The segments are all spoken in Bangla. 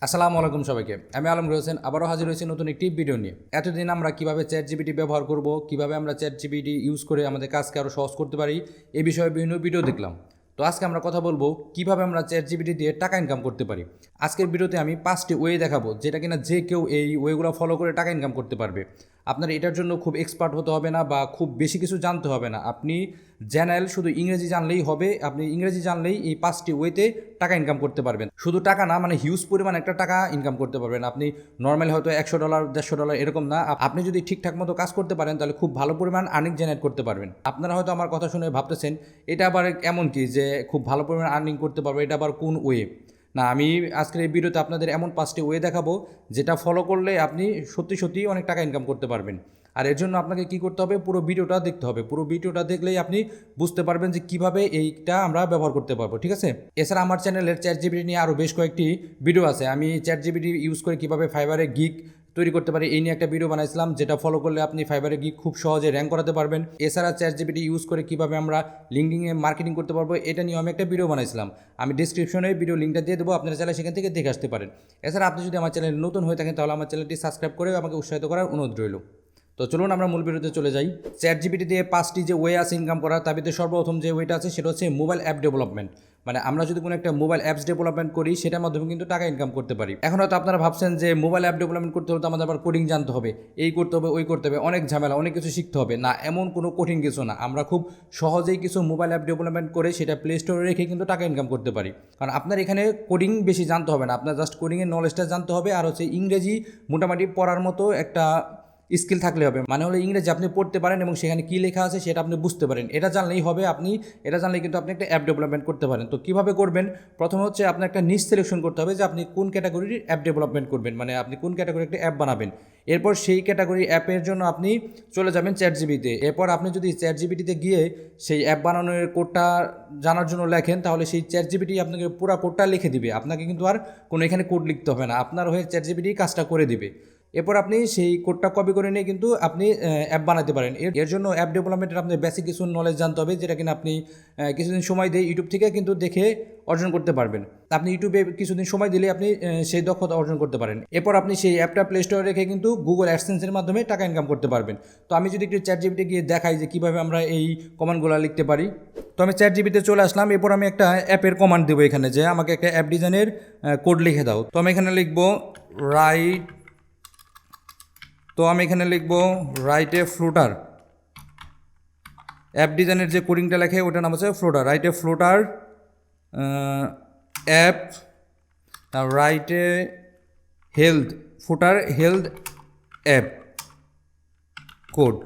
আসসালামু আলাইকুম সবাইকে। আমি আলমগীর হোসেন আবারও হাজির হয়েছি নতুন একটি ভিডিও নিয়ে। এতদিন আমরা কিভাবে চ্যাটজিপিটি ব্যবহার করব, কিভাবে আমরা চ্যাটজিপিটি ইউজ করে আমাদের কাজকে আরও সহজ করতে পারি, এই বিষয়ে বিভিন্ন ভিডিও দেখলাম। তো আজকে আমরা কথা বলবো কিভাবে আমরা চ্যাটজিপিটি দিয়ে টাকা ইনকাম করতে পারি। আজকের ভিডিওতে আমি 5টি ওয়ে দেখাবো, যেটা কিনা যে কেউ এই ওয়েগুলো ফলো করে টাকা ইনকাম করতে পারবে। আপনার এটার জন্য খুব এক্সপার্ট হতে হবে না বা খুব বেশি কিছু জানতে হবে না। আপনি জেনারেল শুধু ইংরেজি জানলেই হবে। আপনি ইংরেজি জানলেই এই 5টি ওয়েতে টাকা ইনকাম করতে পারবেন। শুধু টাকা না, মানে হিউজ পরিমাণ একটা টাকা ইনকাম করতে পারবেন। আপনি নর্মালি হয়তো $100 $150 এরকম না, আপনি যদি ঠিকঠাক মতো কাজ করতে পারেন তাহলে খুব ভালো পরিমাণ আর্নিং জেনারেট করতে পারবেন। আপনারা হয়তো আমার কথা শুনে ভাবতেছেন এটা আবার এমন কি যে খুব ভালো পরিমাণ আর্নিং করতে পারবো, এটা আবার কোন ওয়ে? না, আমি আজকের এই ভিডিওতে আপনাদের এমন 5টি ওয়ে দেখাবো যেটা ফলো করলে আপনি সত্যি সত্যি অনেক টাকা ইনকাম করতে পারবেন। আর এর জন্য আপনাকে কি করতে হবে, পুরো ভিডিওটা দেখতে হবে। পুরো ভিডিওটা দেখলেই আপনি বুঝতে পারবেন যে কিভাবে এইটা আমরা ব্যবহার করতে পারবো, ঠিক আছে? এছাড়া আমার চ্যানেলের চ্যাটজিপিটি নিয়ে আরও বেশ কয়েকটি ভিডিও আছে। আমি চ্যাটজিপিটি ইউজ করে কিভাবে ফাইবারে গিগ তৈরি করতে পারি এই নিয়ে একটা ভিডিও বানাইছিলাম, যেটা ফলো করলে আপনি ফাইবারে গিগ খুব সহজে র্যাঙ্ক করাতে পারবেন। এছাড়া চ্যাটজিপিটি ইউজ করে কিভাবে আমরা লিঙ্কডিনে মার্কেটিং করতে পারবো এটা নিয়ে আমি একটা ভিডিও বানাইছিলাম। আমি ডিসক্রিপশনে ভিডিও লিঙ্কটা দিয়ে দেবো, আপনারা চাইলে সেখান থেকে দেখে আসতে পারেন। এছাড়া আপনি যদি আমার চ্যানেল নতুন হয়ে থাকেন তাহলে আমার চ্যানেলটি সাবস্ক্রাইব করে আমাকে উৎসাহিত করার অনুরোধ রইল। তো চলুন আমরা মূল ভিডিওতে চলে যাই। চ্যাটজিপিটি দিয়ে 5টি যে ওয়ে আছে ইনকাম করার, তার ভিতরে সর্বপ্রথম যে ওয়েটা আছে সেটা হচ্ছে মোবাইল অ্যাপ ডেভেলপমেন্ট। মানে আমরা যদি কোনো একটা মোবাইল অ্যাপস ডেভেলপমেন্ট করি সেটার মাধ্যমে কিন্তু টাকা ইনকাম করতে পারি। এখন হয়তো আপনারা ভাবছেন যে মোবাইল অ্যাপ ডেভেলপমেন্ট করতে হলে তো আমাদের আবার কোডিং জানতে হবে, এই করতে হবে, ওই করতে হবে, অনেক ঝামেলা, অনেক কিছু শিখতে হবে। না, এমন কোনো কঠিন কিছু না। আমরা খুব সহজেই কিছু মোবাইল অ্যাপ ডেভেলপমেন্ট করে সেটা প্লে স্টোরে রেখে কিন্তু টাকা ইনকাম করতে পারি। কারণ আপনার এখানে কোডিং বেশি জানতে হবে না, আপনার জাস্ট কোডিংয়ের নলেজটা জানতে হবে। আর হচ্ছে ইংরেজি মোটামুটি পড়ার মতো একটা স্কিল থাকলে হবে। মানে হলো ইংরেজি আপনি পড়তে পারেন এবং সেখানে কী লেখা আছে সেটা আপনি বুঝতে পারেন, এটা জানলেই হবে। আপনি এটা জানলেই কিন্তু আপনি একটা অ্যাপ ডেভেলপমেন্ট করতে পারেন। তো কীভাবে করবেন? প্রথমে হচ্ছে আপনার একটা নিশ সিলেকশন করতে হবে যে আপনি কোন ক্যাটাগরির অ্যাপ ডেভেলপমেন্ট করবেন, মানে আপনি কোন ক্যাটাগরি একটা অ্যাপ বানাবেন। এরপর সেই ক্যাটাগরি অ্যাপের জন্য আপনি চলে যাবেন চ্যাটজিপিটিতে। এরপর আপনি যদি চ্যাটজিপিটিতে গিয়ে সেই অ্যাপ বানানোর কোডটা জানার জন্য লেখেন, তাহলে সেই চ্যাটজিপিটি আপনাকে পুরো কোডটা লিখে দিবে। আপনাকে কিন্তু আর কোনো এখানে কোড লিখতে হবে না, আপনার হয়ে চ্যাটজিপিটি কাজটা করে দিবে। এরপর আপনি সেই কোডটা কপি করে নিয়ে কিন্তু আপনি অ্যাপ বানাতে পারেন। এর জন্য অ্যাপ ডেভেলপমেন্টের আপনার বেসিক কিছু নলেজ জানতে হবে, যেটা কিনা আপনি কিছুদিন সময় দিয়ে ইউটিউব থেকে কিন্তু দেখে অর্জন করতে পারবেন। আপনি ইউটিউবে কিছুদিন সময় দিলে আপনি সেই দক্ষতা অর্জন করতে পারেন। এরপর আপনি সেই অ্যাপটা প্লে স্টোরে রেখে কিন্তু গুগল অ্যাডসেন্সের মাধ্যমে টাকা ইনকাম করতে পারবেন। তো আমি যদি একটু চ্যাটজিপিটি গিয়ে দেখাই যে কীভাবে আমরা এই কমান্ডগুলো লিখতে পারি। তো আমি চ্যাটজিপিটিতে চলে আসলাম। এরপর আমি একটা অ্যাপের কমান্ড দেবো এখানে, যে আমাকে একটা অ্যাপ ডিজাইনের কোড লিখে দাও। তো আমি এখানে লিখবো রাইট এ ফ্লোটার। অ্যাপ ডিজাইনের যে কোডিংটা লেখে ওটার নাম হচ্ছে floater. Write a floater app, write a health app code.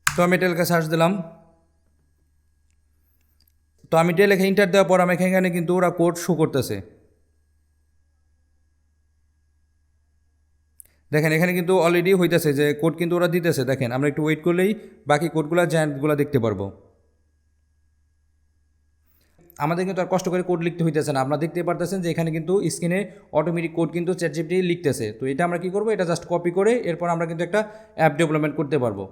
তো আমি এটা লেখা সার্চ দিলাম। তো আমি এটা লেখা ইন্টার দেওয়ার পর আমি এখানে কিন্তু ওরা কোড শো করতেছে। দেখেন এখানে কিন্তু অলরেডি হইতেছে যে কোড কিন্তু ওরা দিতেছে। দেখেন আমরা একটু ওয়েট করলেই বাকি কোডগুলো জ্যান্টগুলো দেখতে পারবো। আমাদের কিন্তু আর কষ্ট করে কোড লিখতে হইতেছে না, আপনারা দেখতে পারতেছেন যে এখানে কিন্তু স্ক্রিনে অটোমেটিক কোড কিন্তু চ্যাটজিপিটি লিখতেছে। তো এটা আমরা কী করবো, এটা জাস্ট কপি করে এরপর আমরা কিন্তু একটা অ্যাপ ডেভেলপমেন্ট করতে পারবো।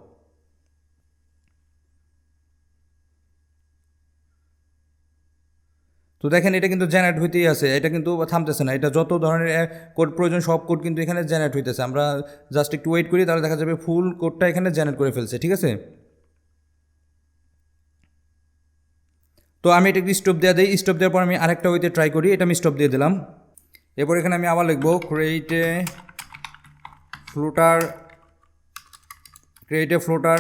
তো দেখেন এটা কিন্তু জেনারেট হইতেই আছে, এটা কিন্তু থামতেছে না। এটা যত ধরনের কোড প্রয়োজন সব কোড কিন্তু এখানে জেনারেট হইতেছে। আমরা জাস্ট একটু ওয়েট করি, তাহলে দেখা যাবে ফুল কোডটা এখানে জেনারেট করে ফেলছে, ঠিক আছে? তো আমি এটা স্টপ দেওয়া দিই। স্টপ দেওয়ার পর আমি আরেকটা ওইতে ট্রাই করি। এটা আমি স্টপ দিয়ে দিলাম। এরপর এখানে আমি আবার লিখবো create a floater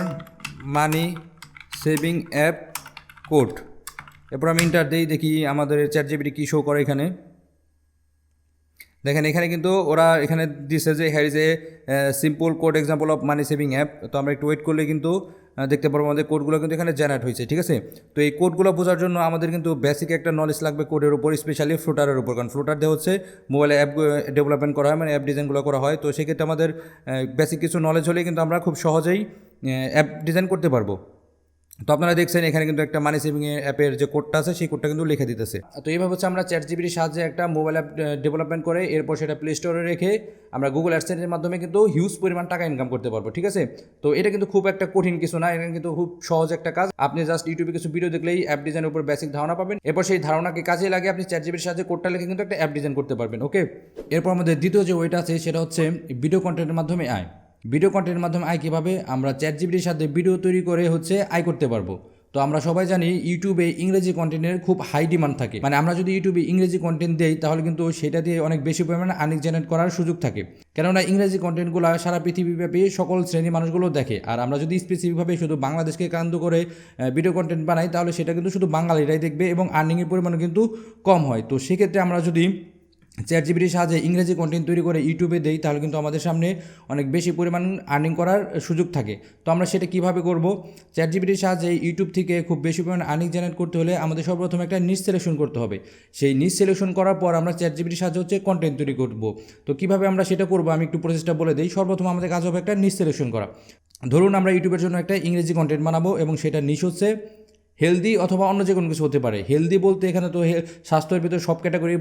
money saving app code. এরপর আমি ইন্টার দিই, দেখি আমাদের চ্যাটজিপিটি কী শো করে। এখানে দেখেন এখানে কিন্তু ওরা এখানে দিচ্ছে যে হ্যার is a simple code example of money saving app. তো আমরা একটু ওয়েট করলে কিন্তু দেখতে পারবো আমাদের কোডগুলো কিন্তু এখানে জেনারেট হয়েছে, ঠিক আছে? তো এই কোডগুলো বোঝার জন্য আমাদের কিন্তু বেসিক একটা নলেজ লাগবে কোডের উপর, স্পেশালি ফ্লোটারের উপর। কারণ ফ্লোটার দিয়ে হচ্ছে মোবাইলে অ্যাপ ডেভেলপমেন্ট করা হয়, মানে অ্যাপ ডিজাইনগুলো করা হয়। তো সেক্ষেত্রে আমাদের বেসিক কিছু নলেজ হলেই কিন্তু আমরা খুব সহজেই অ্যাপ ডিজাইন করতে পারবো। তো আপনারা দেখছেন এখানে কিন্তু একটা মানি সেভিং অ্যাপের যে কোডটা আছে সেই কোডটা কিন্তু লিখে দিতেছে। তো এইভাবে হচ্ছে আমরা চ্যাটজিপিটির সাহায্যে একটা মোবাইল অ্যাপ ডেভেলপমেন্ট করে এরপর সেটা প্লে স্টোরে রেখে আমরা গুগল অ্যাডসেন্সের মাধ্যমে কিন্তু হিউজ পরিমাণ টাকা ইনকাম করতে পারবো, ঠিক আছে। তো এটা কিন্তু খুব একটা কঠিন কিছু না, এটা কিন্তু খুব সহজ একটা কাজ। আপনি জাস্ট ইউটিউবে কিছু ভিডিও দেখলেই অ্যাপ ডিজাইনের উপর বেসিক ধারণা পাবেন, এরপর সেই ধারণাকে কাজে লাগে আপনি চ্যাটজিপিটির সাহায্যে কোডটা লিখে কিন্তু একটা অ্যাপ ডিজাইন করতে পারবেন। ওকে, এরপর আমাদের দ্বিতীয় যে ওয়েটা আছে সেটা হচ্ছে ভিডিও কন্টেন্টের মাধ্যমে আয়। ভিডিও কন্টেন্টের মাধ্যমে আয় কীভাবে? আমরা চ্যাটজিপিটির সাথে ভিডিও তৈরি করে হচ্ছে আয় করতে পারবো। তো আমরা সবাই জানি ইউটিউবে ইংরেজি কন্টেন্টের খুব হাই ডিমান্ড থাকে, মানে আমরা যদি ইউটিউবে ইংরেজি কন্টেন্ট দেই তাহলে কিন্তু সেটা দিয়ে অনেক বেশি পরিমাণে আর্নিং জেনারেট করার সুযোগ থাকে, কেননা ইংরেজি কন্টেন্টগুলো সারা পৃথিবীব্যাপী সকল শ্রেণীর মানুষগুলো দেখে। আর আমরা যদি স্পেসিফিকভাবে শুধু বাংলাদেশকে কেন্দ্র করে ভিডিও কন্টেন্ট বানাই তাহলে সেটা কিন্তু শুধু বাঙালিরাই দেখবে এবং আর্নিংয়ের পরিমাণ কিন্তু কম হয়। তো সেক্ষেত্রে আমরা যদি চ্যাটজিপিটির সাহায্যে ইংরেজি কন্টেন্ট তৈরি করে ইউটিউবে দেই তাহলে কিন্তু আমাদের সামনে অনেক বেশি পরিমাণ আর্নিং করার সুযোগ থাকে। তো আমরা সেটা কীভাবে করব? চ্যাটজিপিটির সাহায্যে ইউটিউব থেকে খুব বেশি পরিমাণ আর্নিং জেনারেট করতে হলে আমাদের সর্বপ্রথম একটা নিশ সিলেকশন করতে হবে। সেই নিশ সিলেকশন করার পর আমরা চ্যাটজিপিটির সাহায্যে হচ্ছে কন্টেন্ট তৈরি করব। তো কীভাবে আমরা সেটা করবো আমি একটু প্রসেসটা বলে দিই। সর্বপ্রথম আমাদের কাজ হবে একটা নিশ সিলেকশন করা। ধরুন আমরা ইউটিউবের জন্য একটা ইংরেজি কন্টেন্ট বানাবো এবং সেটা নিশ হচ্ছে হেলদি অথবা অন্য যে কোনো কিছু হতে পারে। হেলদি বলতে এখানে তো স্বাস্থ্যের ভিতরে সব ক্যাটাগরি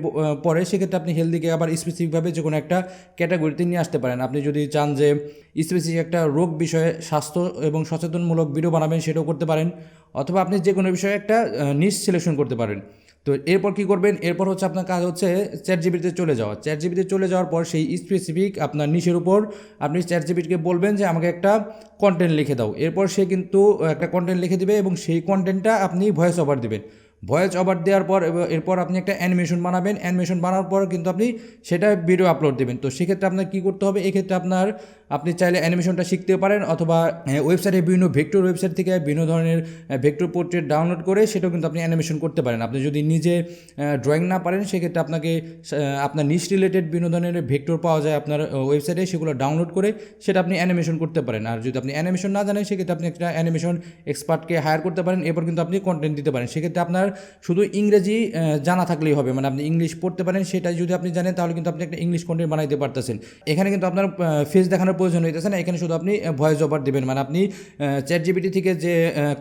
পড়ে, সেক্ষেত্রে আপনি হেলদিকে আবার স্পেসিফিকভাবে যে কোনো একটা ক্যাটাগরিতে নিয়ে আসতে পারেন। আপনি যদি চান যে স্পেসিফিক একটা রোগ বিষয়ে স্বাস্থ্য এবং সচেতনমূলক ভিডিও বানাবেন সেটাও করতে পারেন, অথবা আপনি যে কোনো বিষয়ে একটা নিশ সিলেকশন করতে পারেন। তো এরপর কী করবেন? এরপর হচ্ছে আপনার কাজ হচ্ছে চ্যাটজিপিটিতে চলে যাওয়া। চ্যাটজিপিটিতে চলে যাওয়ার পর সেই স্পেসিফিক আপনার নিশের উপর আপনি চ্যাটজিপিটিকে বলবেন যে আমাকে একটা কন্টেন্ট লিখে দাও। এরপর সে কিন্তু একটা কন্টেন্ট লিখে দিবে এবং সেই কন্টেন্টটা আপনি ভয়েস ওভার দিবেন। ভয়েস ওভার দেওয়ার পর এরপর আপনি একটা অ্যানিমেশন বানাবেন। অ্যানিমেশন বানানোর পর কিন্তু আপনি সেটা ভিডিও আপলোড দেবেন। তো সেক্ষেত্রে আপনার কী করতে হবে? এক্ষেত্রে আপনি চাইলে অ্যানিমেশনটা শিখতে পারেন, অথবা ওয়েবসাইটে বিভিন্ন ভেক্টর ওয়েবসাইট থেকে বিভিন্ন ধরনের ভেক্টর পোর্ট্রেট ডাউনলোড করে সেটাও কিন্তু আপনি অ্যানিমেশন করতে পারেন। আপনি যদি নিজে ড্রয়িং না পারেন সেক্ষেত্রে আপনাকে আপনার নিশ রিলেটেড বিভিন্ন ধরনের ভেক্টর পাওয়া যায় আপনার ওয়েবসাইটে, সেগুলো ডাউনলোড করে সেটা আপনি অ্যানিমেশন করতে পারেন। আর যদি আপনি অ্যানিমেশন না জানেন সেক্ষেত্রে আপনি একটা অ্যানিমেশন এক্সপার্টকে হায়ার করতে পারেন, এরপর কিন্তু আপনি কন্টেন্ট দিতে পারেন। সেক্ষেত্রে আপনার শুধু ইংরেজি জানা থাকলেই হবে, মানে আপনি ইংলিশ পড়তে পারেন সেটাই যদি আপনি জানেন তাহলে কিন্তু আপনি একটা ইংলিশ কন্টেন্ট বানাইতে পারতেছেন। এখানে কিন্তু আপনার ফেস দেখানোর প্রয়োজন হইতেছে না, এখানে শুধু আপনি ভয়েস ওভার দেবেন। মানে আপনি চ্যাটজিপিটি থেকে যে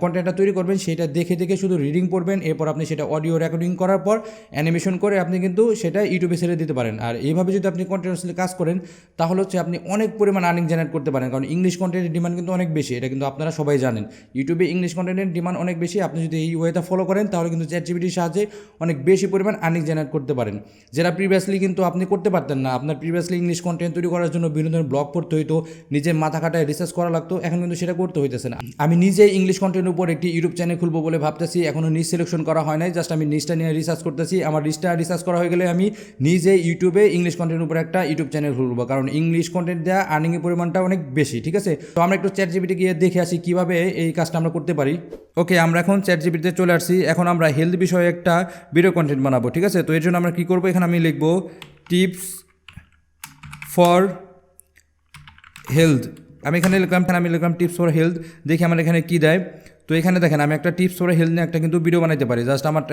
কন্টেন্টটা তৈরি করবেন সেটা দেখে দেখে শুধু রিডিং পড়বেন, এরপর আপনি সেটা অডিও রেকর্ডিং করার পর অ্যানিমেশন করে আপনি কিন্তু সেটা ইউটিউবে ছেড়ে দিতে পারেন। আর এইভাবে যদি আপনি কন্টিনিউয়াসলি কাজ করেন তাহলে হচ্ছে আপনি অনেক পরিমাণ আর্নিং জেনারেট করতে পারেন, কারণ ইংলিশ কন্টেন্টের ডিমান্ড কিন্তু অনেক বেশি, এটা কিন্তু আপনারা সবাই জানেন। ইউটিউবে ইংলিশ কন্টেন্টের ডিমান্ড অনেক বেশি। আপনি যদি এই ওয়েটা ফলো করেন তাহলে কিন্তু চ্যাটজিপিটির সাহায্যে অনেক বেশি পরিমাণ আর্নিং জেনারেট করতে পারেন, যেটা প্রিভিয়াসলি কিন্তু আপনি করতে পারতেন না। আপনার প্রিভিয়াসলি ইংলিশ কন্টেন্ট তৈরি করার জন্য বিভিন্ন ধরনের ব্লগ পড়তে হইতো, নিজের মাথা খাটায় রিসার্চ করা লাগতো, এখন কিন্তু সেটা করতে হইতেছে না। আমি নিজে ইংলিশ কন্টেন্টের উপর একটি ইউটিউব চ্যানেল খুলবো বলে ভাবতেছি, এখনও নিজ সিলেকশন করা হয় নাই, জাস্ট আমি নিজটা নিয়ে রিসার্চ করতেছি। আমার নিজটা রিসার্চ করা হয়ে গেলে আমি নিজে ইউটিউবে ইংলিশ কন্টেন্টের উপর একটা ইউটিউব চ্যানেল খুলবো, কারণ ইংলিশ কন্টেন্ট দেওয়া আর্নিংয়ের পরিমাণটা অনেক বেশি, ঠিক আছে। তো আমরা একটু চ্যাটজিপিটি গিয়ে দেখে আসি কীভাবে এই কাজটা আমরা করতে পারি। ওকে, আমরা এখন চ্যাটজিপিটিতে চলে আসছি। এখন আমরা হেলথ বিষয়ে একটা ভিডিও কন্টেন্ট বানাবো, ঠিক আছে। তো এর জন্য আমরা কী করবো? এখানে আমি লিখবো টিপস ফর হেলথ। আমি এখানে লিখলাম টিপস ফর হেলথ। দেখি আমার এখানে কী দেয়। তো এখানে দেখেন আমি একটা টিপস ফর হেলথ নিয়ে একটা কিন্তু ভিডিও বানাইতে পারি। জাস্ট আমার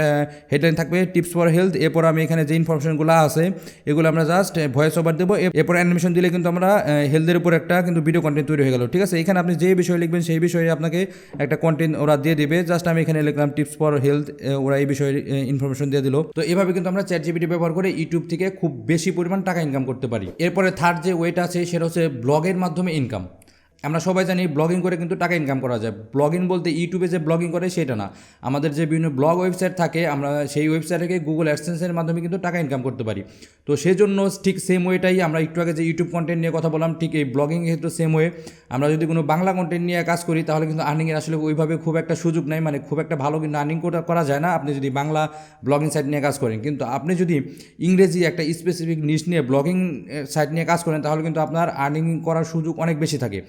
হেডলাইন থাকবে টিপস ফর হেলথ, এরপর আমি এখানে যে ইনফরমেশনগুলো আছে এগুলো আমরা জাস্ট ভয়েস ওভার দেবো, এরপর অ্যানিমেশন দিলে কিন্তু আমরা হেলথের উপর একটা কিন্তু ভিডিও কন্টেন্ট তৈরি হয়ে গেল, ঠিক আছে। এখানে আপনি যে বিষয় লিখবেন সেই বিষয়ে আপনাকে একটা কন্টেন্ট ওরা দিয়ে দিবে। জাস্ট আমি এখানে লিখলাম টিপস ফর হেলথ, ওরা এই বিষয়ে ইনফরমেশন দিয়ে দিল। তো এভাবে কিন্তু আমরা চ্যাটজিপিটি ব্যবহার করে ইউটিউব থেকে খুব বেশি পরিমাণ টাকা ইনকাম করতে পারি। এরপরে থার্ড যে ওয়েটা আছে সেটা হচ্ছে ব্লগের মাধ্যমে ইনকাম। আমরা সবাই জানি ব্লগিং করে কিন্তু টাকা ইনকাম করা যায়। ব্লগিং বলতে ইউটিউবে যে ব্লগিং করে সেটা না, আমাদের যে বিভিন্ন ব্লগ ওয়েবসাইট থাকে আমরা সেই ওয়েবসাইট থেকে গুগল অ্যাডসেন্সের মাধ্যমে কিন্তু টাকা ইনকাম করতে পারি। তো সেজন্য ঠিক সেম ওয়েটাই আমরা একটু আগে যে ইউটিউব কন্টেন্ট নিয়ে কথা বললাম, ঠিক এই ব্লগিং ক্ষেত্রে সেম ওয়ে। আমরা যদি কোনো বাংলা কন্টেন্ট নিয়ে কাজ করি তাহলে কিন্তু আর্নিংয়ের আসলে ওইভাবে খুব একটা সুযোগ নেই, মানে খুব একটা ভালো কিন্তু আর্নিং করা যায় না আপনি যদি বাংলা ব্লগিং সাইট নিয়ে কাজ করেন। কিন্তু আপনি যদি ইংরেজি একটা স্পেসিফিক নিশ নিয়ে ব্লগিং সাইট নিয়ে কাজ করেন তাহলে কিন্তু আপনার আর্নিং করার সুযোগ অনেক বেশি থাকে।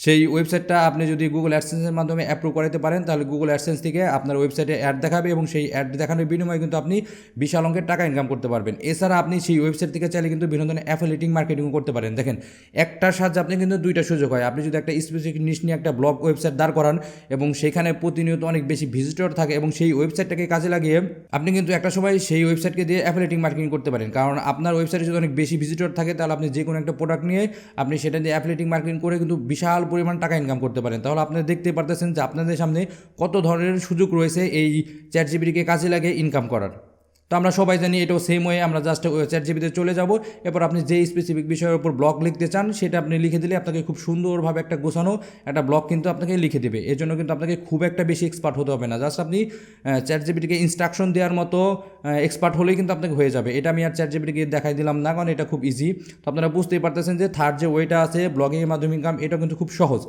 সেই ওয়েবসাইটটা আপনি যদি গুগল অ্যাডসেন্সের মাধ্যমে অ্যাপ্রুভ করাতে পারেন তাহলে গুগল অ্যাডসেন্স থেকে আপনার ওয়েবসাইটে অ্যাড দেখাবে এবং সেই অ্যাড দেখানোর বিনিময়ে কিন্তু আপনি বিশাল অঙ্কের টাকা ইনকাম করতে পারবেন। এছাড়া আপনি সেই ওয়েবসাইট থেকে চাইলে কিন্তু বিভিন্ন ধরনের অ্যাফিলিয়েটিং মার্কেটিংও করতে পারেন। দেখেন, একটার সাহায্যে আপনি কিন্তু দুইটা সুযোগ হয়। আপনি যদি একটা স্পেসিফিক নিশ নিয়ে একটা ব্লগ ওয়েবসাইট দাঁড় করান এবং সেখানে প্রতিনিয়ত অনেক বেশি ভিজিটর থাকে এবং সেই ওয়েবসাইটটাকে কাজে লাগিয়ে আপনি কিন্তু একটা সময় সেই ওয়েবসাইটকে দিয়ে অ্যাফিলিয়েটিং মার্কেটিং করতে পারেন। কারণ আপনার ওয়েবসাইটে যদি অনেক বেশি ভিজিটর থাকে তাহলে আপনি যে কোনো একটা প্রোডাক্ট নিয়ে আপনি সেটা দিয়ে অ্যাফিলিয়েটিং মার্কেটিং করে কিন্তু বিশাল পরিমাণ টাকা ইনকাম করতে পারেন। তাহলে আপনারা দেখতে পারতেছেন যে আপনাদের সামনে কত ধরনের সুযোগ রয়েছে এই ChatGPT-কে কাজে লাগিয়ে ইনকাম করার। তো আমরা সবাই জানি এটাও সেম ওয়ে, আমরা জাস্ট ChatGPT-তে চলে যাব, এরপর আপনি যেই স্পেসিফিক বিষয়ের উপর ব্লগ লিখতে চান সেটা আপনি লিখে দিলে আপনাকে খুব সুন্দরভাবে একটা গোছানো একটা ব্লগ কিন্তু আপনাকে লিখে দেবে। এর জন্য কিন্তু আপনাকে খুব একটা বেশি এক্সপার্ট হতে হবে না, জাস্ট আপনি ChatGPT-কে ইনস্ট্রাকশন দেওয়ার মতো এক্সপার্ট হলেই কিন্তু আপনাকে হয়ে যাবে। এটা আমি আর ChatGPT-কে দেখাই দিলাম না, কারণ এটা খুব ইজি। তো আপনারা বুঝতেই পারতেছেন যে থার্ড যে ওয়েটা আছে ব্লগিংয়ের মাধ্যমে ইনকাম, এটা কিন্তু খুব সহজ।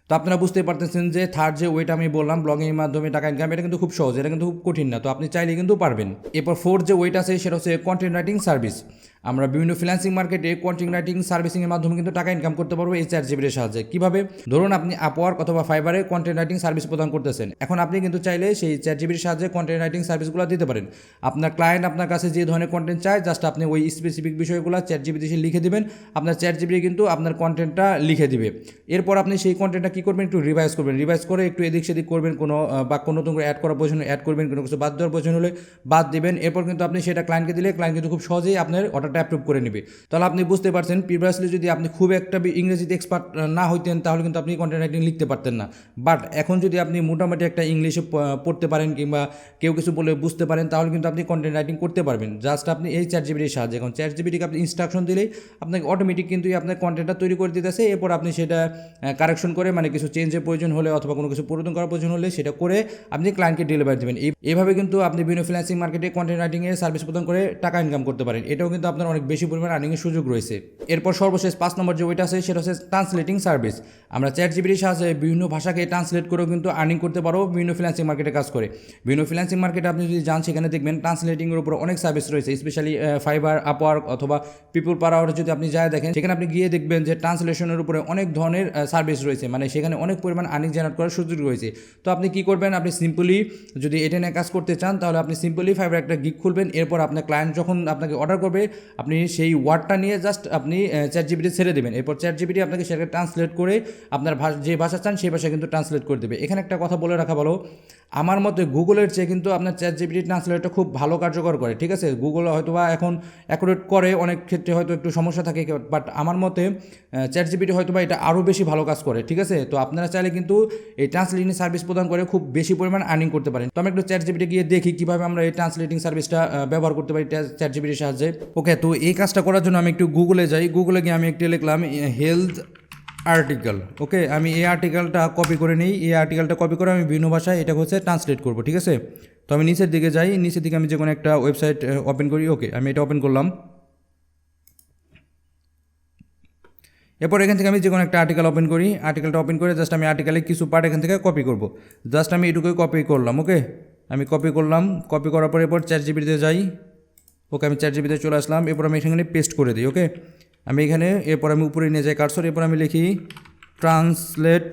তো আপনারা বুঝতেই পারতেছেন যে থার্ড যে ওয়েটা আমি বললাম ব্লগিংয়ের মাধ্যমে টাকা ইনকাম, এটা কিন্তু খুব সহজ, এটা কিন্তু খুব কঠিন না। তো আপনি চাইলে কিন্তু পারবেন। এরপর ফোর্থ যে ওয়েটা আছে সেটা হচ্ছে কন্টেন্ট রাইটিং সার্ভিস। আমরা বিভিন্ন ফ্রিল্যান্সিং মার্কেটে কন্টেন্ট রাইটিং সার্ভিসিংয়ের মাধ্যমে কিন্তু টাকা ইনকাম করতে পারবো এই ChatGPT-র সাহায্যে। কীভাবে? ধরুন আপনি আপওয়ার্ক অথবা ফাইবারে কন্টেন্ট রাইটিং সার্ভিস প্রদান করতেছেন, এখন আপনি কিন্তু চাইলে সেই ChatGPT-র সাহায্যে কন্টেন্ট রাইটিং সার্ভিসগুলো দিতে পারেন। আপনার ক্লায়েন্ট আপনার কাছে যে ধরনের কন্টেন্ট চায়, জাস্ট আপনি ওই স্পেসিফিক বিষয়গুলো ChatGPT-তে লিখে দেবেন, আপনার ChatGPT কিন্তু আপনার কন্টেন্টটা লিখে দিবে। এরপর আপনি সেই কন্টেন্টটা কী করবেন, একটু রিভাইজ করবেন, রিভাইজ করে একটু এদিক সেদিক করবেন, কোনো বাক্য নতুন করে অ্যাড করার প্রয়োজন অ্যাড করবেন, কোনো কিছু বাদ দেওয়ার প্রয়োজন হলে বাদ দেবেন। এরপর কিন্তু আপনি সেটা ক্লায়েন্টকে দিলে ক্লায়েন্ট কিন্তু খুব সহজেই আপনার অর্ডারটা অ্যাপ্রুভ করে নেবে। তাহলে আপনি বুঝতে পারছেন প্রিভিয়াসলি যদি আপনি খুব একটা ইংরেজিতে এক্সপার্ট না হইতেন তাহলে কিন্তু আপনি কন্টেন্ট রাইটিং লিখতে পারতেন না। বাট এখন যদি আপনি মোটামুটি একটা ইংলিশে পড়তে পারেন কিংবা কেউ কিছু বলে বুঝতে পারেন, তাহলে কিন্তু আপনি কন্টেন্ট রাইটিং করতে পারবেন জাস্ট আপনি এই ChatGPT-র সাহায্যে। এখন ChatGPT-কে আপনি ইনস্ট্রাকশন দিলেই আপনাকে অটোমেটিক কিন্তু আপনার কন্টেন্টটা তৈরি করে দিতেছে। এরপর আপনি সেটা কারেকশন করে, মানে কিছু চেঞ্জের প্রয়োজন হলে অথবা কোনো কিছু পরিবর্তন করার প্রয়োজন হলে সেটা করে আপনি ক্লায়েন্টকে ডেলিভারি দেবেন। এইভাবে কিন্তু আপনি বিভিন্ন ফ্রিল্যান্সিং মার্কেটে কন্টেন্ট রাইটিংয়ের সার্ভিস প্রদান করে টাকা ইনকাম করতে পারেন। এটাও কিন্তু আপনার অনেক বেশি পরিমাণ আর্নিংয়ের সুযোগ রয়েছে। এরপর সর্বশেষ 5 নম্বর যে ওইটা আছে সেটা হচ্ছে ট্রান্সলেটিং সার্ভিস। আমরা ChatGPT-র সাহায্যে বিভিন্ন ভাষাকে ট্রান্সলেট করেও কিন্তু আর্নিং করতে পারবো বিভিন্ন ফ্রিল্যান্সিং মার্কেটে কাজ করে। বিভিন্ন ফ্রিল্যান্সিং মার্কেটে আপনি যদি যান সেখানে দেখবেন ট্রান্সলেটিংয়ের উপর অনেক সার্ভিস রয়েছে, স্পেশালি ফাইবার, আপওয়ার্ক অথবা পিপল পার আওয়ারে যদি আপনি যায় দেখেন, সেখানে আপনি গিয়ে দেখবেন যে ট্রান্সলেশনের উপরে অনেক ধরনের সার্ভিস রয়েছে, মানে সেখানে অনেক পরিমাণ আর্নিং জেনারেট করার সুযোগ রয়েছে। তো আপনি কী করবেন, আপনি সিম্পলি যদি এটা নিয়ে কাজ করতে চান তাহলে আপনি সিম্পলি ফাইবার একটা গিগ খুলবেন। এরপর আপনার ক্লায়েন্ট যখন আপনাকে অর্ডার করবে আপনি সেই ওয়ার্ডটা নিয়ে জাস্ট আপনি ChatGPT ছেড়ে দেবেন। এরপর ChatGPT আপনাকে সেটাকে ট্রান্সলেট করে আপনার যে ভাষা চান সেই ভাষায় কিন্তু ট্রান্সলেট করে দেবে। এখানে একটা কথা বলে রাখা ভালো, আমার মতে গুগলের চেয়ে কিন্তু আপনার ChatGPT ট্রান্সলেটটা খুব ভালো কার্যকর করে। ঠিক আছে, গুগল হয়তো বা এখন অ্যাকুরেট করে, অনেক ক্ষেত্রে হয়তো একটু সমস্যা থাকে, বাট আমার মতে ChatGPT হয়তো বা এটা আরও বেশি ভালো কাজ করে। ঠিক আছে, তো আপনারা চাইলে কিন্তু এই ট্রান্সলেটিং সার্ভিস প্রদান করে খুব বেশি পরিমাণ আর্নিং করতে পারেন। তো আমি একটু ChatGPT গিয়ে দেখি কীভাবে আমরা এই ট্রান্সলেটিং সার্ভিসটা ব্যবহার করতে পারি ChatGPT-র সাহায্যে। ওকে, তো এই কাজটা করার জন্য আমি একটু গুগলে যাই। গুগলে গিয়ে আমি একটু লিখলাম হেলথ আর্টিকেল। ওকে, আমি এই আর্টিকেলটা কপি করে নিই। এই আর্টিকেলটা কপি করে আমি বিভিন্ন ভাষায় এটা হচ্ছে ট্রান্সলেট করব। ঠিক আছে, তো আমি নিচের দিকে যাই, নিচের দিকে আমি যে কোনো একটা ওয়েবসাইট ওপেন করি। ওকে, আমি এটা ওপেন করলাম। এরপর এখান থেকে আমি যে কোনো একটা আর্টিকেল ওপেন করি। আর্টিকেলটা ওপেন করে জাস্ট আমি আর্টিকেলের কিছু পার্ট এখান থেকে কপি করব। জাস্ট আমি এটুকুই কপি করলাম। ওকে, আমি কপি করলাম। কপি করার পর এরপর ChatGPT-তে যাই। ওকে, আমি ChatGPT-তে চলে আসলাম। এরপর আমি এখানে পেস্ট করে দিই। ওকে, আমি এখানে এরপর আমি উপরে নিয়ে যাই কার্সর। এরপর আমি লিখি translate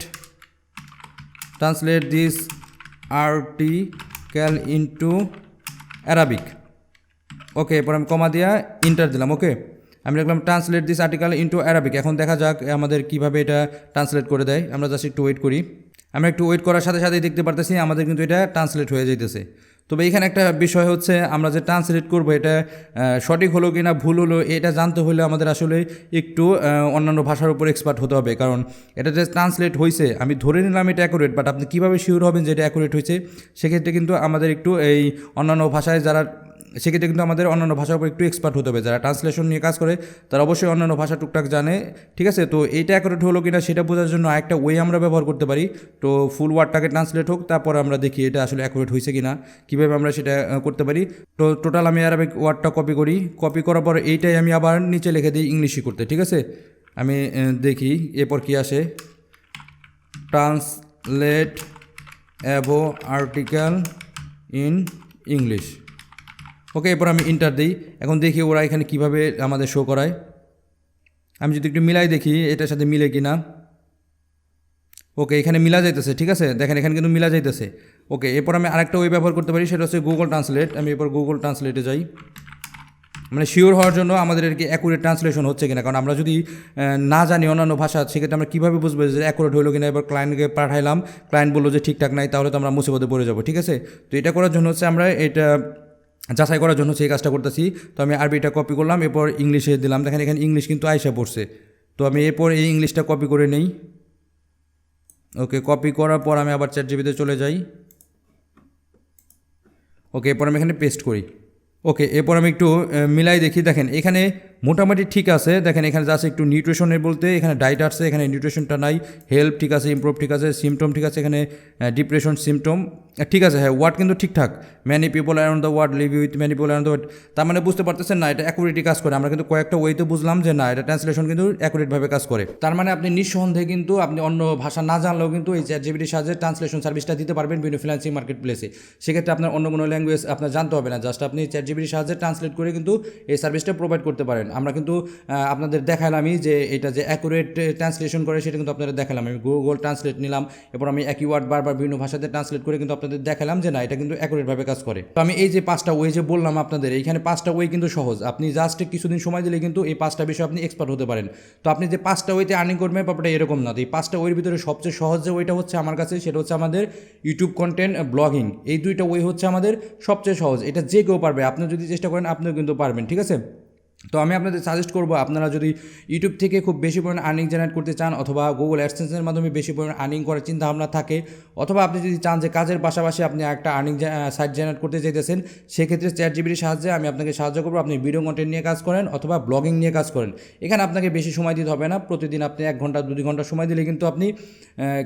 this article into Arabic. Okay, এরপর আমি কমা দিয়া ইন্টার দিলাম। ওকে, আমি লিখলাম translate this article into Arabic. এখন দেখা যাক আমাদের কীভাবে এটা ট্রান্সলেট করে দেয়। আমরা জাস্ট একটু ওয়েট করি। আমরা একটু ওয়েট করার সাথে সাথেই দেখতে পারতেছি আমাদের কিন্তু এটা ট্রান্সলেট হয়ে যাইতেছে। তবে এখানে একটা বিষয় হচ্ছে, আমরা যে ট্রান্সলেট করবো এটা সঠিক হলো কি না ভুল হলো এটা জানতে হলে আমাদের আসলে একটু অন্যান্য ভাষার উপর এক্সপার্ট হতে হবে। কারণ এটা যে ট্রান্সলেট হয়েছে আমি ধরে নিলাম এটা অ্যাকুরেট, বাট আপনি কীভাবে শিওর হবেন যে এটা অ্যাকুরেট হয়েছে, সেক্ষেত্রে কিন্তু আমাদের একটু এই অন্যান্য ভাষায় যারা সেক্ষেত্রে কিন্তু আমাদের অন্যান্য ভাষার উপর একটু এক্সপার্ট হতে হবে। যারা ট্রান্সলেশন নিয়ে কাজ করে তারা অবশ্যই অন্যান্য ভাষা টুকটাক জানে। ঠিক আছে, তো এইটা অ্যাকুরেট হলো কিনা সেটা বোঝার জন্য আরেকটা ওয়ে আমরা ব্যবহার করতে পারি। তো ফুল ওয়ার্ডটাকে ট্রান্সলেট হোক, তারপর আমরা দেখি এটা আসলে অ্যাকুরেট হয়েছে কিনা, কীভাবে আমরা সেটা করতে পারি। তো টোটাল আমি অ্যারাবিক ওয়ার্ডটা কপি করি। কপি করার পর এইটাই আমি আবার নিচে লিখে দিই ইংলিশে করতে। ঠিক আছে, আমি দেখি এরপর কি আসে। Translate above article in English. Okay, এরপর আমি ইন্টার দিই। এখন দেখি ওরা এখানে কীভাবে আমাদের শো করায়। আমি যদি একটু মিলাই দেখি এটার সাথে মিলে কি না। ওকে, এখানে মিলা যাইতেছে। ঠিক আছে, দেখেন এখানে কিন্তু মিলা যাইতেছে। ওকে, এরপর আমি আরেকটা ওয়ে ব্যবহার করতে পারি, সেটা হচ্ছে গুগল ট্রান্সলেট। আমি এরপর গুগল ট্রান্সলেটে যাই, মানে শিওর হওয়ার জন্য আমাদের আর কি অ্যাকুরেট ট্রান্সলেশন হচ্ছে কিনা। কারণ আমরা যদি না জানি অন্যান্য ভাষা, সেক্ষেত্রে আমরা কীভাবে বুঝবো যে অ্যাকুরেট হলো কিনা। এবার ক্লায়েন্টকে পাঠাইলাম, ক্লায়েন্ট বললো যে ঠিকঠাক নাই, তাহলে তো আমরা মুসিবতে পড়ে যাবো। ঠিক আছে, তো এটা করার জন্য হচ্ছে আমরা এটা যাচাই করার জন্য সেই কাজটা করতেছি। তো আমি আরবিটা কপি করলাম, এরপর ইংলিশে দিলাম। দেখেন এখানে ইংলিশ কিন্তু আইসা পড়ছে। তো আমি এরপর এই ইংলিশটা কপি করে নেই। ওকে, কপি করার পর আমি আবার চ্যাটজিপিটিতে চলে যাই। ওকে, এরপর আমি এখানে পেস্ট করি। ওকে, এরপর আমি একটু মিলাই দেখি। দেখেন এখানে মোটামুটি ঠিক আছে। দেখেন এখানে জাস্ট একটু নিউট্রিশনের বলতে এখানে ডায়েট আসছে, এখানে নিউট্রিশনটা নাই। হেল্প ঠিক আছে, ইমপ্রুভ ঠিক আছে, সিমটম ঠিক আছে, এখানে ডিপ্রেশন সিমটম ঠিক আছে। হ্যাঁ, ওয়ার্ড কিন্তু ঠিকঠাক। Many people around the world live with many people around the world. তার মানে বুঝতে পারতেছেন না এটা অ্যাকুরেটলি কাজ করে। আমরা কিন্তু কয়েকটা ওয়েতে বুঝলাম যে না, এটা ট্রান্সলেশন কিন্তু অ্যাকুরেটভাবে কাজ করে। তার মানে আপনি নিঃসন্দেহে কিন্তু আপনি অন্য ভাষা না জানলেও কিন্তু এই চ্যাটজিপিটির সাহায্যে ট্রান্সলেশন সার্ভিসটা দিতে পারবেন বিভিন্ন ফ্রিল্যান্সিং মার্কেট প্লেসে। সেক্ষেত্রে আপনার অন্য কোনো ল্যাঙ্গুয়েজ আপনার জানতে হবে না, জাস্ট আপনি চ্যাটজিপিটির সাহায্যে ট্রান্সলেট করে কিন্তু এই সার্ভিসটা প্রোভাইড করতে পারেন। আমরা কিন্তু আপনাদের দেখালামই যে এটা যে অ্যাকুরেট ট্রান্সলেশন করে সেটা কিন্তু আপনাদের দেখালাম। আমি গুগল ট্রান্সলেট নিলাম, এরপর আমি একই ওয়ার্ড বারবার বিভিন্ন ভাষাতে ট্রান্সলেট করে কিন্তু আপনাদের দেখালাম যে না, এটা কিন্তু অ্যাকুরেটভাবে কাজ করে। তো আমি এই যে 5টা ওয়ে যে বললাম আপনাদের, এইখানে 5টা ওয়ে কিন্তু সহজ। আপনি জাস্ট কিছুদিন সময় দিলে কিন্তু এই 5টা বিষয় আপনি এক্সপার্ট হতে পারেন। তো আপনি যে 5টা ওয়েতে আর্নিং করবেন ব্যাপারটা এরকম না। তো এই 5টা ওয়ের ভিতরে সবচেয়ে সহজ যে ওয়েটা হচ্ছে আমার কাছে, সেটা হচ্ছে আমাদের ইউটিউব কন্টেন্ট ব্লগিং। এই 2টা ওয়ে হচ্ছে আমাদের সবচেয়ে সহজ। এটা যে কেউ পারবে, আপনি যদি চেষ্টা করেন আপনিও কিন্তু পারবেন, ঠিক আছে। তো আমি আপনাদের সাজেস্ট করবো, আপনারা যদি ইউটিউব থেকে খুব বেশি পরিমাণ আর্নিং জেনারেট করতে চান, অথবা গুগল অ্যাডসেন্সের মাধ্যমে বেশি পরিমাণ আর্নিং করার চিন্তাভাবনা থাকে, অথবা আপনি যদি চান যে কাজের পাশাপাশি আপনি একটা আর্নিং সাইট জেনারেট করতে চাইতেছেন, সেক্ষেত্রে চ্যাটজিপিটির সাহায্যে আমি আপনাকে সাহায্য করবো। আপনি ভিডিও কন্টেন্ট নিয়ে কাজ করেন অথবা ব্লগিং নিয়ে কাজ করেন। এখানে আপনাকে বেশি সময় দিতে হবে না। প্রতিদিন আপনি 1 ঘন্টা 2 ঘন্টা সময় দিলে কিন্তু আপনি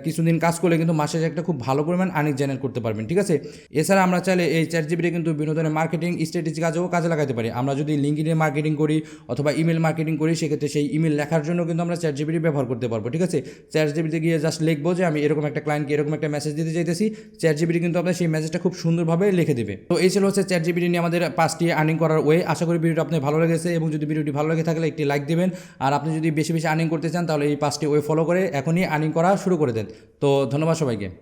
কিছুদিন কাজ করলে কিন্তু মাসে একটা খুব ভালো পরিমাণ আর্নিং জেনারেট করতে পারবেন, ঠিক আছে। এছাড়া আমরা চাইলে এই চ্যাটজিপিটি কিন্তু বিভিন্ন ধরনের মার্কেটিং স্ট্র্যাটেজি কাজেও কাজে লাগাতে পারি। আমরা যদি লিঙ্কডইনে মার্কেটিং করি অথবা ইমেল মার্কেটিং করি, সেক্ষেত্রে সেই ইমেল লেখার জন্য কিন্তু আমরা চ্যাটজিপিটি ব্যবহার করতে পারবো, ঠিক আছে। চ্যাটজিপিটিতে গিয়ে জাস্ট লিখবো যে আমি এরকম একটা ক্লায়েন্টকে এরকম একটা মেসেজ দিতে চাইতেছি, চ্যাটজিপিটি কিন্তু আপনার সেই মেসেজটা খুব সুন্দরভাবে লিখে দেবে। তো এই ছিল হচ্ছে চ্যাটজিপিটি নিয়ে আমাদের 5টি আর্নিং করার ওয়ে। আশা করি ভিডিওটা আপনার ভালো লেগেছে, এবং যদি ভিডিওটি ভালো লেগে থাকলে একটি লাইক দেবেন। আর আপনি যদি বেশি বেশি আর্নিং করতে চান তাহলে এই 5টি ওয়ে ফলো করে এখনই আর্নিং করা শুরু করে দেন। তো ধন্যবাদ সবাইকে।